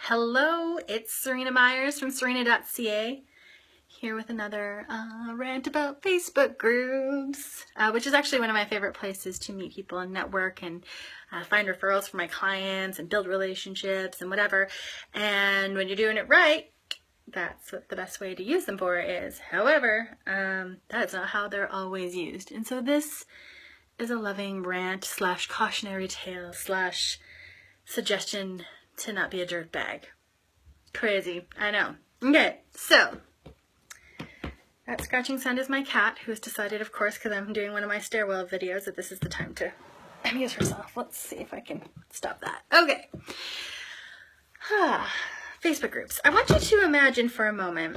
Hello, it's Serena Myers from serena.ca here with another rant about Facebook groups, which is actually one of my favorite places to meet people and network and find referrals for my clients and build relationships and whatever. And when you're doing it right, that's what the best way to use them for is. However, that's not how they're always used. And so this is a loving rant / cautionary tale / suggestion to not be a dirtbag. Crazy, I know. Okay, so that scratching sound is my cat, who has decided, of course, because I'm doing one of my stairwell videos, that this is the time to amuse herself. Let's see if I can stop that. Okay. Facebook groups. I want you to imagine for a moment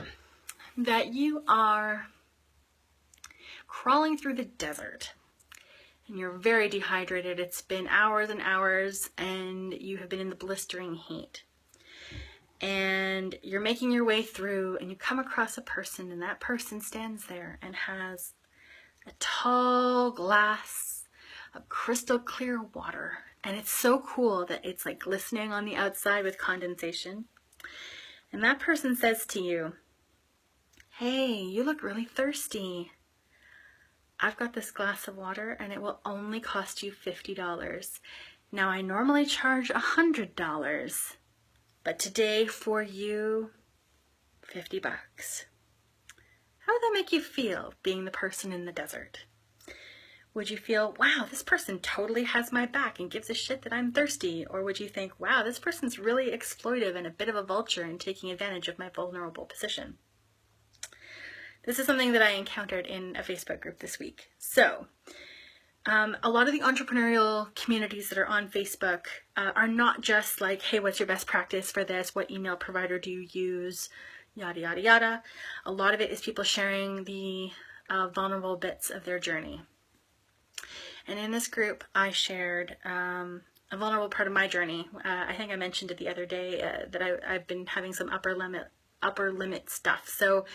that you are crawling through the desert and you're very dehydrated. It's been hours and hours and you have been in the blistering heat. And you're making your way through and you come across a person, and that person stands there and has a tall glass of crystal clear water. And it's so cool that it's like glistening on the outside with condensation. And that person says to you, "Hey, you look really thirsty. I've got this glass of water and it will only cost you $50. Now I normally charge $100, but today for you, $50. How would that make you feel, being the person in the desert? Would you feel, wow, this person totally has my back and gives a shit that I'm thirsty? Or would you think, wow, this person's really exploitive and a bit of a vulture and taking advantage of my vulnerable position? This is something that I encountered in a Facebook group this week. So, a lot of the entrepreneurial communities that are on Facebook are not just like, hey, what's your best practice for this? What email provider do you use? Yada, yada, yada. A lot of it is people sharing the vulnerable bits of their journey. And in this group, I shared a vulnerable part of my journey. I think I mentioned it the other day that I've been having some upper limit stuff. So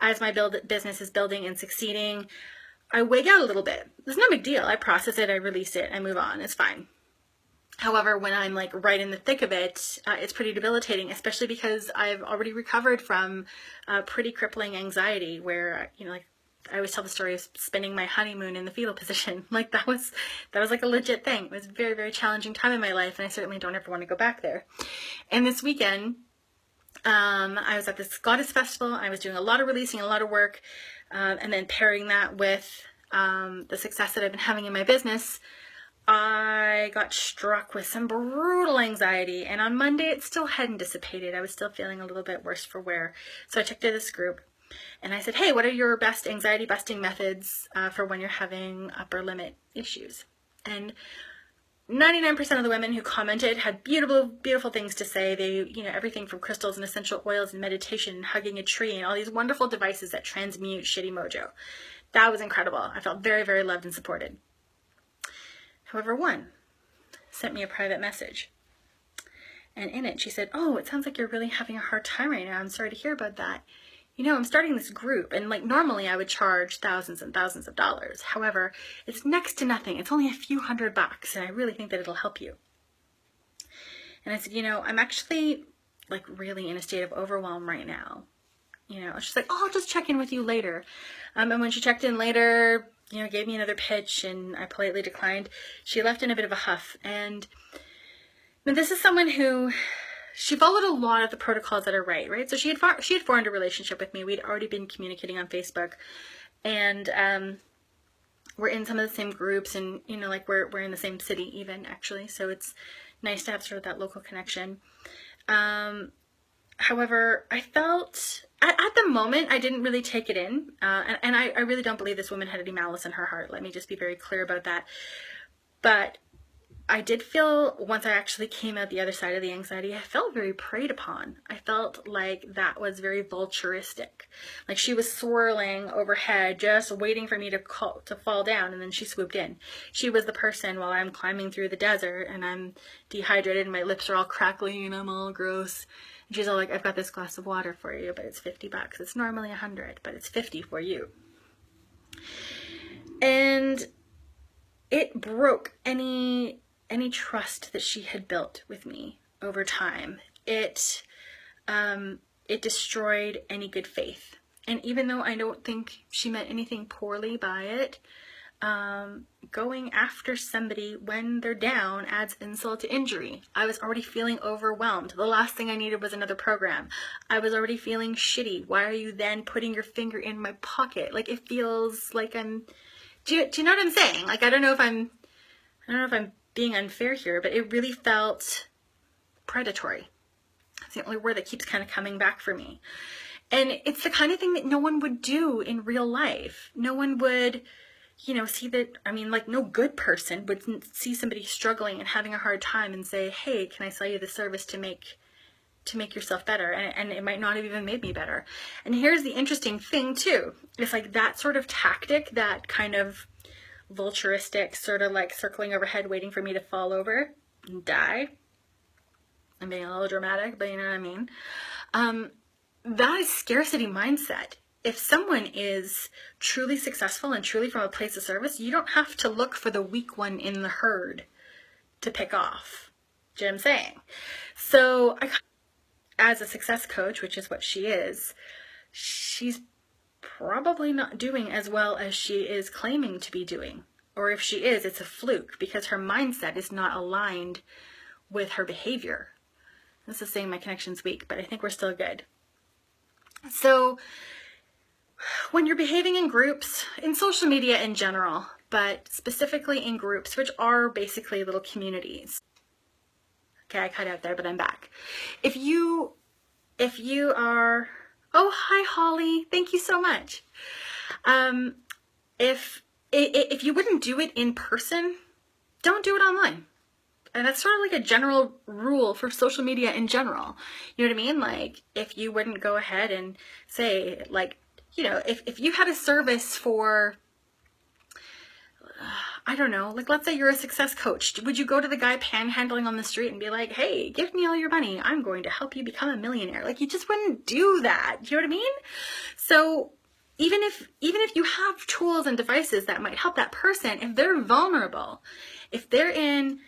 as my business is building and succeeding, I wig out a little bit. It's no big deal. I process it, I release it, I move on. It's fine. However, when I'm like right in the thick of it, it's pretty debilitating, especially because I've already recovered from pretty crippling anxiety where, like I always tell the story of spending my honeymoon in the fetal position. Like that was like a legit thing. It was a very, very challenging time in my life, and I certainly don't ever want to go back there. And this weekend, I was at this goddess festival. I was doing a lot of releasing, a lot of work, and then pairing that with the success that I've been having in my business, I got struck with some brutal anxiety. And on Monday, it still hadn't dissipated. I was still feeling a little bit worse for wear. So I checked in this group and I said, hey, what are your best anxiety busting methods for when you're having upper limit issues? And 99% of the women who commented had beautiful, beautiful things to say. They, everything from crystals and essential oils and meditation and hugging a tree and all these wonderful devices that transmute shitty mojo. That was incredible. I felt very, very loved and supported. However, one sent me a private message. And in it, she said, oh, it sounds like you're really having a hard time right now. I'm sorry to hear about that. I'm starting this group, and like normally I would charge thousands and thousands of dollars. However, it's next to nothing. It's only a few $100, and I really think that it'll help you. And I said, I'm actually like really in a state of overwhelm right now. She's like, oh, I'll just check in with you later. And when she checked in later, gave me another pitch, and I politely declined. She left in a bit of a huff. And this is someone who, she followed a lot of the protocols that are right? So she had formed a relationship with me. We'd already been communicating on Facebook, and we're in some of the same groups, and like we're in the same city even, actually. So it's nice to have sort of that local connection. However, I felt at the moment I didn't really take it in, and I really don't believe this woman had any malice in her heart. Let me just be very clear about that. But I did feel, once I actually came out the other side of the anxiety, I felt very preyed upon. I felt like that was very vulturistic. Like she was swirling overhead, just waiting for me to fall down, and then she swooped in. She was the person while I'm climbing through the desert, and I'm dehydrated, and my lips are all crackly, and I'm all gross. And she's all like, I've got this glass of water for you, but it's $50. It's normally $100, but it's $50 for you. And it broke any trust that she had built with me over time. it destroyed any good faith. And even though I don't think she meant anything poorly by it, going after somebody when they're down adds insult to injury. I was already feeling overwhelmed. The last thing I needed was another program. I was already feeling shitty. Why are you then putting your finger in my pocket? Like, it feels like I'm, do you know what I'm saying? Like, I don't know if I'm being unfair here, but it really felt predatory. It's the only word that keeps kind of coming back for me. And it's the kind of thing that no one would do in real life. No one would, you know, see that, I mean, like, no good person would see somebody struggling and having a hard time and say, hey, can I sell you the service to make yourself better? And it might not have even made me better. And here's the interesting thing too. It's like that sort of tactic, that kind of vulturistic sort of like circling overhead waiting for me to fall over and die. I'm being a little dramatic, but you know what I mean? That is scarcity mindset. If someone is truly successful and truly from a place of service, you don't have to look for the weak one in the herd to pick off. Do you know what I'm saying? So as a success coach, which is what she is, she's probably not doing as well as she is claiming to be doing. Or if she is, it's a fluke because her mindset is not aligned with her behavior. This is saying my connection's weak, but I think we're still good. So when you're behaving in groups, in social media in general, but specifically in groups, which are basically little communities. Okay, I cut out there, but I'm back. If you are, oh, hi, Holly. Thank you so much. If you wouldn't do it in person, don't do it online. And that's sort of like a general rule for social media in general. You know what I mean? Like, if you wouldn't go ahead and say, like, you know, if you had a service for, I don't know, like, let's say you're a success coach. Would you go to the guy panhandling on the street and be like, hey, give me all your money. I'm going to help you become a millionaire. Like, you just wouldn't do that. You know what I mean? So even if you have tools and devices that might help that person, if they're vulnerable, if they're in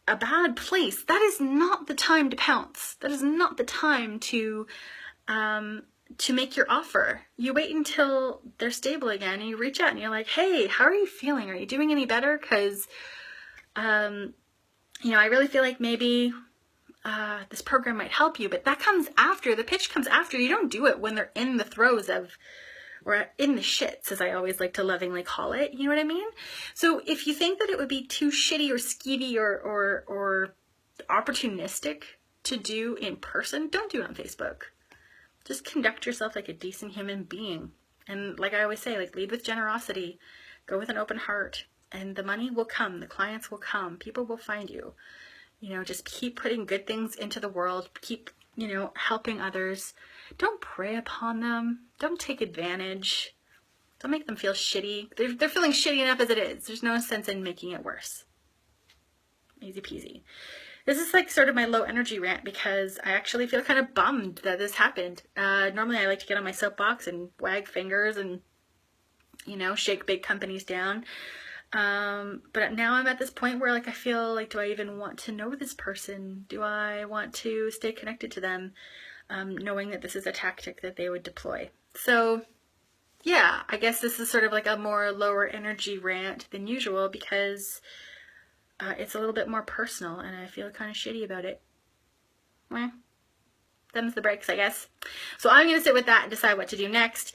a bad place, that is not the time to pounce. That is not the time to make your offer. You wait until they're stable again and you reach out and you're like, hey, how are you feeling? Are you doing any better? Because, you know, I really feel like maybe this program might help you, but that comes after. The pitch comes after. You don't do it when they're in the throes of, or in the shits, as I always like to lovingly call it. You know what I mean? So if you think that it would be too shitty or skeevy or opportunistic to do in person, don't do it on Facebook. Just conduct yourself like a decent human being. And like I always say, like, lead with generosity, go with an open heart, and the money will come, the clients will come, people will find you. You know, just keep putting good things into the world, keep, you know, helping others. Don't prey upon them. Don't take advantage. Don't make them feel shitty. They're feeling shitty enough as it is. There's no sense in making it worse. Easy peasy. This is like sort of my low energy rant because I actually feel kind of bummed that this happened. Normally I like to get on my soapbox and wag fingers and, you know, shake big companies down. But now I'm at this point where, like, I feel like, do I even want to know this person? Do I want to stay connected to them, knowing that this is a tactic that they would deploy? So yeah, I guess this is sort of like a more lower energy rant than usual because it's a little bit more personal and I feel kind of shitty about it. Well, them's the breaks, I guess. So I'm going to sit with that and decide what to do next.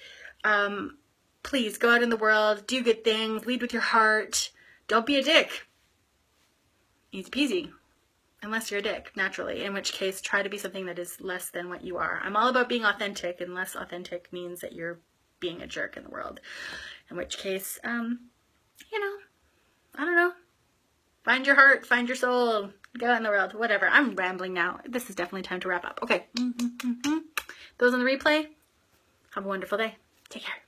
Please go out in the world, do good things, lead with your heart. Don't be a dick. Easy peasy. Unless you're a dick, naturally, in which case try to be something that is less than what you are. I'm all about being authentic, and less authentic means that you're being a jerk in the world. In which case, you know, I don't know. Find your heart, find your soul, go out in the world, whatever. I'm rambling now. This is definitely time to wrap up. Okay. Those on the replay, have a wonderful day. Take care.